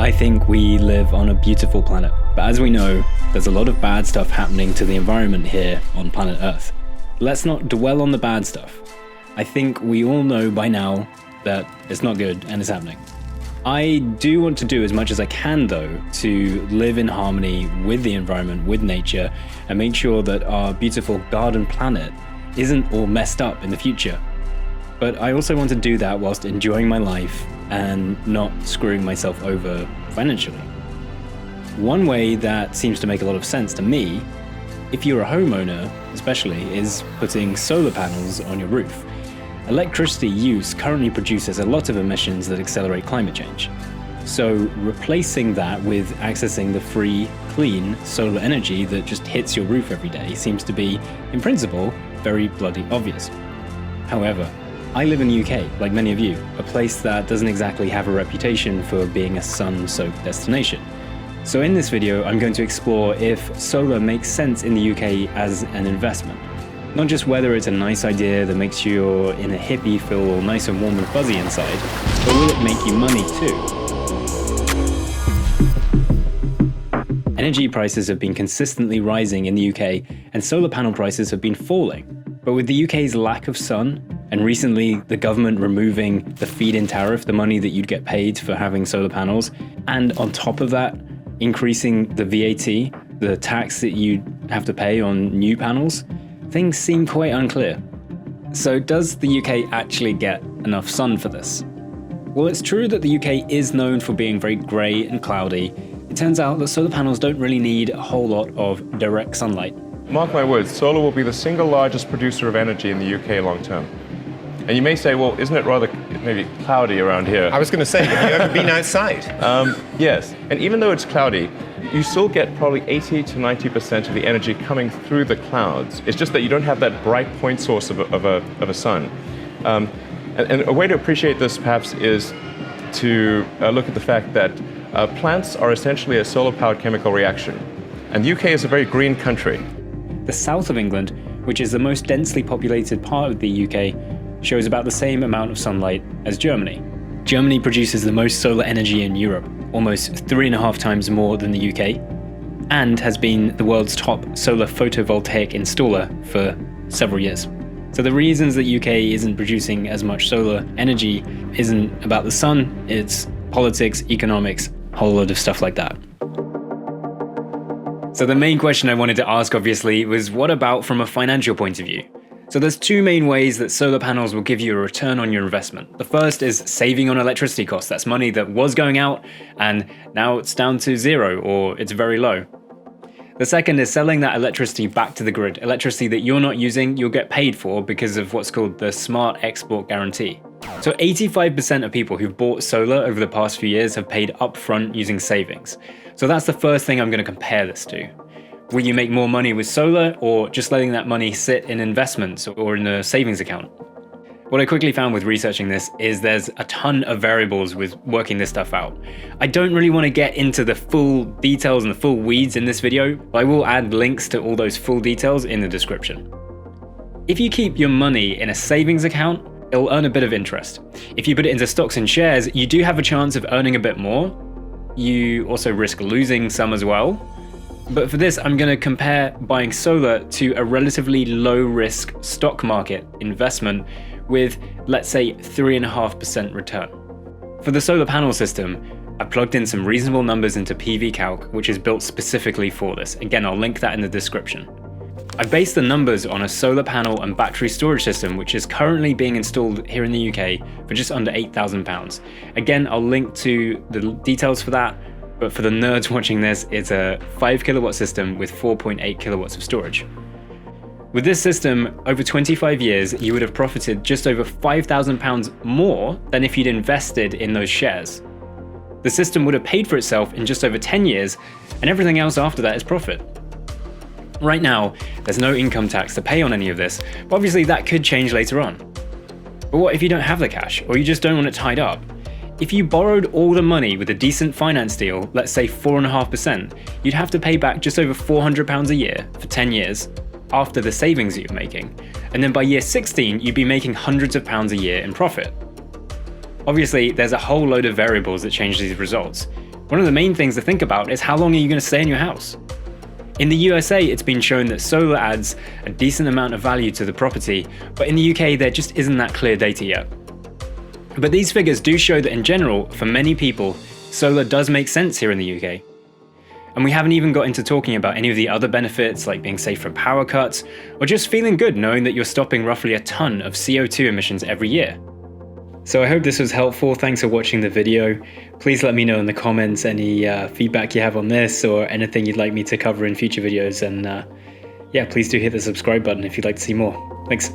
I think we live on a beautiful planet, but as we know, there's a lot of bad stuff happening to the environment here on planet Earth. Let's not dwell on the bad stuff. I think we all know by now that it's not good and it's happening. I do want to do as much as I can, though, to live in harmony with the environment, with nature, and make sure that our beautiful garden planet isn't all messed up in the future. But I also want to do that whilst enjoying my life and not screwing myself over financially. One way that seems to make a lot of sense to me, if you're a homeowner especially, is putting solar panels on your roof. Electricity use currently produces a lot of emissions that accelerate climate change. So replacing that with accessing the free, clean solar energy that just hits your roof every day seems to be, in principle, very bloody obvious. However, I live in the UK, like many of you, a place that doesn't exactly have a reputation for being a sun-soaked destination. So in this video, I'm going to explore if solar makes sense in the UK as an investment. Not just whether it's a nice idea that makes you in a hippie feel all nice and warm and fuzzy inside, but will it make you money too? Energy prices have been consistently rising in the UK, and solar panel prices have been falling. But with the UK's lack of sun, and recently the government removing the feed-in tariff, the money that you'd get paid for having solar panels, and on top of that, increasing the VAT, the tax that you have to pay on new panels, things seem quite unclear. So does the UK actually get enough sun for this? Well, it's true that the UK is known for being very grey and cloudy. It turns out that solar panels don't really need a whole lot of direct sunlight. Mark my words, solar will be the single largest producer of energy in the UK long term. And you may say, well, isn't it rather maybe cloudy around here? I was going to say, have you ever been outside? Yes, and even though it's cloudy, you still get probably 80 to 90% of the energy coming through the clouds. It's just that you don't have that bright point source of a sun. And a way to appreciate this perhaps is to look at the fact that plants are essentially a solar-powered chemical reaction. And the UK is a very green country. The south of England, which is the most densely populated part of the UK, shows about the same amount of sunlight as Germany. Germany produces the most solar energy in Europe, almost 3.5 times more than the UK, and has been the world's top solar photovoltaic installer for several years. So the reasons that UK isn't producing as much solar energy isn't about the sun, it's politics, economics, a whole lot of stuff like that. So the main question I wanted to ask, obviously, was what about from a financial point of view? So there's two main ways that solar panels will give you a return on your investment. The first is saving on electricity costs. That's money that was going out and now it's down to zero or it's very low. The second is selling that electricity back to the grid. Electricity that you're not using, you'll get paid for because of what's called the Smart Export Guarantee. So 85% of people who've bought solar over the past few years have paid upfront using savings. So that's the first thing I'm going to compare this to. Will you make more money with solar or just letting that money sit in investments or in a savings account? What I quickly found with researching this is there's a ton of variables with working this stuff out. I don't really want to get into the full details and the full weeds in this video, but I will add links to all those full details in the description. If you keep your money in a savings account, it'll earn a bit of interest. If you put it into stocks and shares, you do have a chance of earning a bit more. You also risk losing some as well. But for this, I'm going to compare buying solar to a relatively low-risk stock market investment with, let's say, 3.5% return. For the solar panel system, I plugged in some reasonable numbers into pvcalc, which is built specifically for this. Again, I'll link that in the description. I based the numbers on a solar panel and battery storage system, which is currently being installed here in the UK for just under £8,000. Again, I'll link to the details for that. But for the nerds watching this, it's a 5 kilowatt system with 4.8 kilowatts of storage. With this system, over 25 years, you would have profited just over £5,000 more than if you'd invested in those shares. The system would have paid for itself in just over 10 years, and everything else after that is profit. Right now, there's no income tax to pay on any of this, but obviously that could change later on. But what if you don't have the cash, or you just don't want it tied up? If you borrowed all the money with a decent finance deal, let's say 4.5%, you'd have to pay back just over £400 a year for 10 years after the savings that you're making. And then by year 16, you'd be making hundreds of pounds a year in profit. Obviously, there's a whole load of variables that change these results, One of the main things to think about is how long are you going to stay in your house? In the USA, it's been shown that solar adds a decent amount of value to the property, but in the UK, there just isn't that clear data yet. But these figures do show that in general, for many people, solar does make sense here in the UK. And we haven't even got into talking about any of the other benefits like being safe from power cuts, or just feeling good knowing that you're stopping roughly a ton of CO2 emissions every year. So I hope this was helpful. Thanks for watching the video. Please let me know in the comments any feedback you have on this or anything you'd like me to cover in future videos. And yeah, please do hit the subscribe button if you'd like to see more. Thanks.